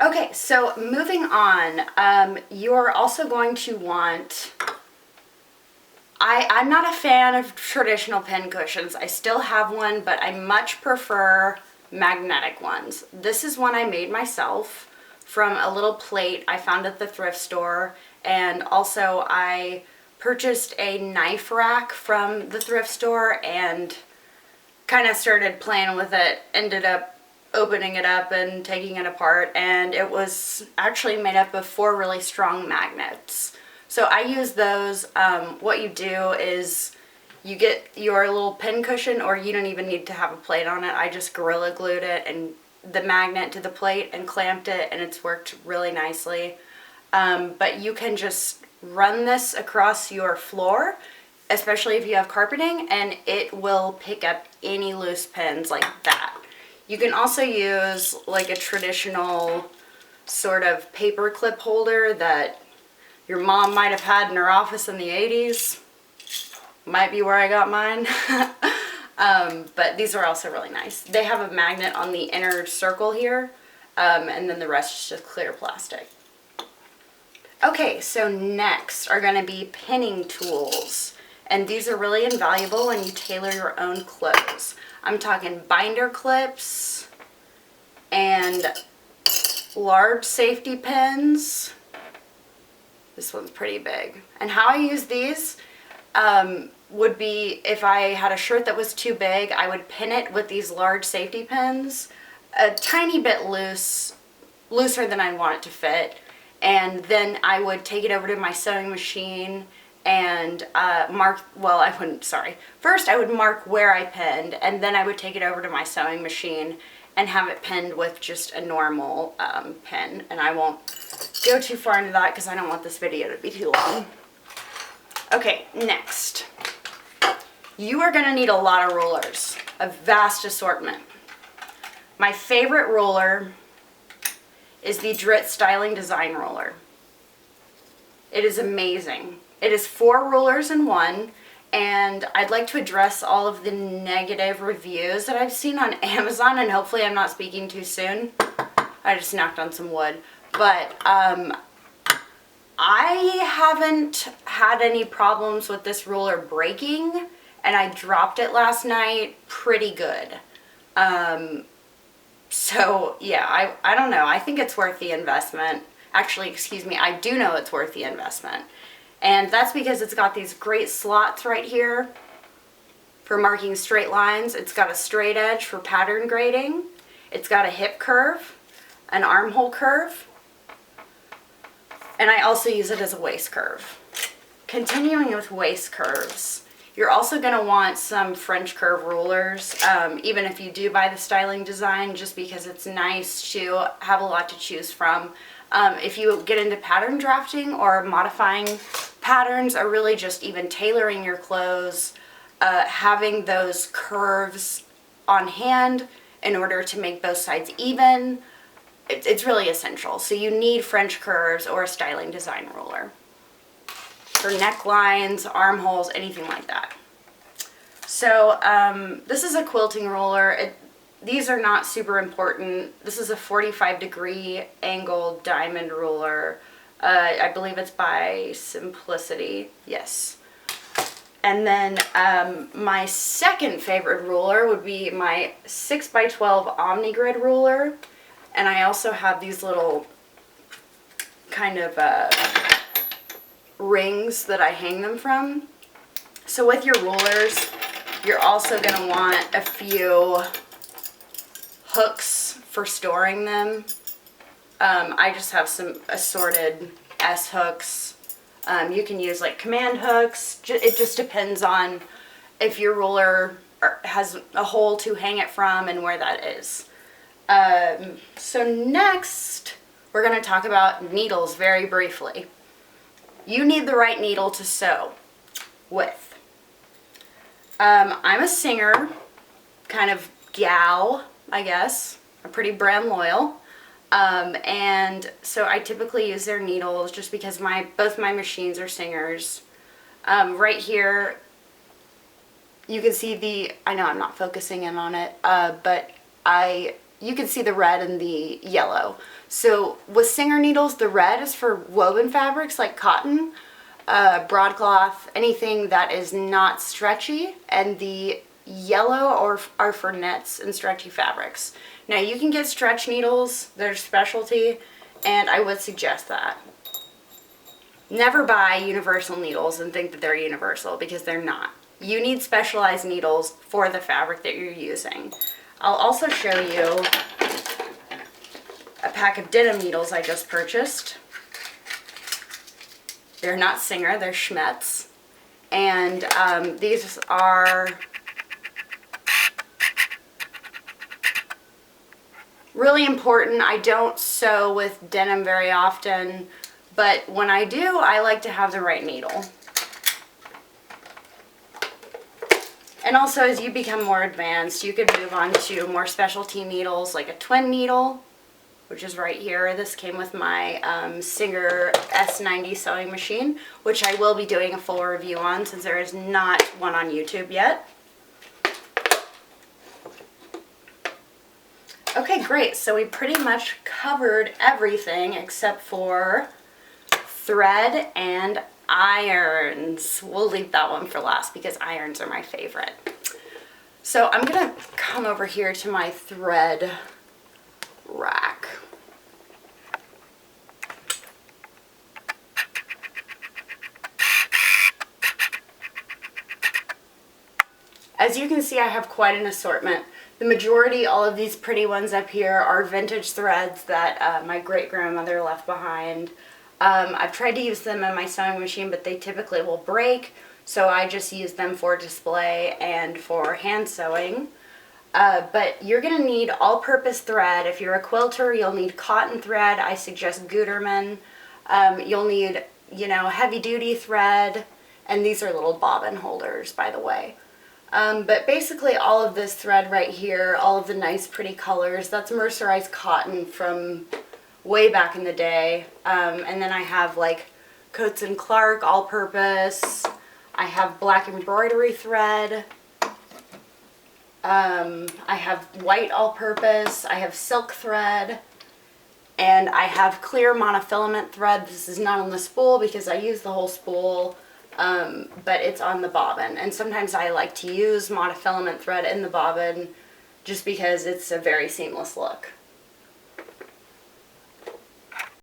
Okay, so moving on, you're also going to want, I'm not a fan of traditional pin cushions. I still have one, but I much prefer magnetic ones. This is one I made myself from a little plate I found at the thrift store, and also I purchased a knife rack from the thrift store and kind of started playing with it, ended up opening it up and taking it apart, and it was actually made up of 4 really strong magnets. So I use those. What you do is you get your little pin cushion, or you don't even need to have a plate on it. I just Gorilla Glued it and the magnet to the plate and clamped it, and it's worked really nicely. But you can just run this across your floor, especially if you have carpeting, and it will pick up any loose pins like that. You can also use like a traditional sort of paper clip holder that your mom might have had in her office in the 80s. Might be where I got mine. But these are also really nice. They have a magnet on the inner circle here, and then the rest is just clear plastic. Okay, so next are going to be pinning tools. And these are really invaluable when you tailor your own clothes. I'm talking binder clips and large safety pins. This one's pretty big. And how I use these would be if I had a shirt that was too big, I would pin it with these large safety pins, a tiny bit looser than I want it to fit. And then I would take it over to my sewing machine and First I would mark where I pinned, and then I would take it over to my sewing machine and have it pinned with just a normal pin. And I won't go too far into that because I don't want this video to be too long. Okay, next. You are going to need a lot of rulers, a vast assortment. My favorite ruler is the Drit Styling Design Ruler. It is amazing. It is 4 rulers in one, and I'd like to address all of the negative reviews that I've seen on Amazon, and hopefully I'm not speaking too soon. I just knocked on some wood. But I haven't had any problems with this ruler breaking, and I dropped it last night pretty good. So yeah, I don't know. I think it's worth the investment. Actually, excuse me, I do know it's worth the investment. And that's because it's got these great slots right here for marking straight lines. It's got a straight edge for pattern grading. It's got a hip curve, an armhole curve, and I also use it as a waist curve. Continuing with waist curves, you're also going to want some French curve rulers, even if you do buy the Styling Design, just because it's nice to have a lot to choose from. If you get into pattern drafting or modifying patterns, or really just even tailoring your clothes, having those curves on hand in order to make both sides even, it's really essential. So you need French curves or a Styling Design ruler for necklines, armholes, anything like that. So this is a quilting ruler. These are not super important. This is a 45-degree angled diamond ruler. I believe it's by Simplicity. Yes. And then my second favorite ruler would be my 6x12 OmniGrid ruler. And I also have these little kind of rings that I hang them from. So with your rulers, you're also going to want a few hooks for storing them. I just have some assorted S hooks. You can use like command hooks. It just depends on if your ruler has a hole to hang it from and where that is. So next, we're going to talk about needles very briefly. You need the right needle to sew with. I'm a singer, kind of gal, I guess. I'm pretty brand loyal. And so I typically use their needles just because both my machines are Singers. Right here, you can see I know I'm not focusing in on it, but I you can see the red and the yellow. So with Singer needles, the red is for woven fabrics like cotton, broadcloth, anything that is not stretchy, and the yellow are for knits and stretchy fabrics. Now you can get stretch needles, they're specialty, and I would suggest that. Never buy universal needles and think that they're universal, because they're not. You need specialized needles for the fabric that you're using. I'll also show you a pack of denim needles I just purchased. They're not Singer, they're Schmetz. And these are really important. I don't sew with denim very often, but when I do, I like to have the right needle. And also, as you become more advanced, you could move on to more specialty needles, like a twin needle, which is right here. This came with my Singer S90 sewing machine, which I will be doing a full review on, since there is not one on YouTube yet. Okay, great. So we pretty much covered everything except for thread and irons. We'll leave that one for last because irons are my favorite. So I'm gonna come over here to my thread rack. As you can see, I have quite an assortment. The majority, all of these pretty ones up here, are vintage threads that my great-grandmother left behind. I've tried to use them in my sewing machine, but they typically will break, so I just use them for display and for hand sewing. But you're going to need all-purpose thread. If you're a quilter, you'll need cotton thread. I suggest Gutermann. You'll need, heavy-duty thread, and these are little bobbin holders, by the way. But basically all of this thread right here, all of the nice pretty colors, that's mercerized cotton from way back in the day. And then I have like Coates and Clark all-purpose. I have black embroidery thread. I have white all-purpose. I have silk thread. And I have clear monofilament thread. This is not on the spool because I use the whole spool. But it's on the bobbin, and sometimes I like to use monofilament thread in the bobbin just because it's a very seamless look.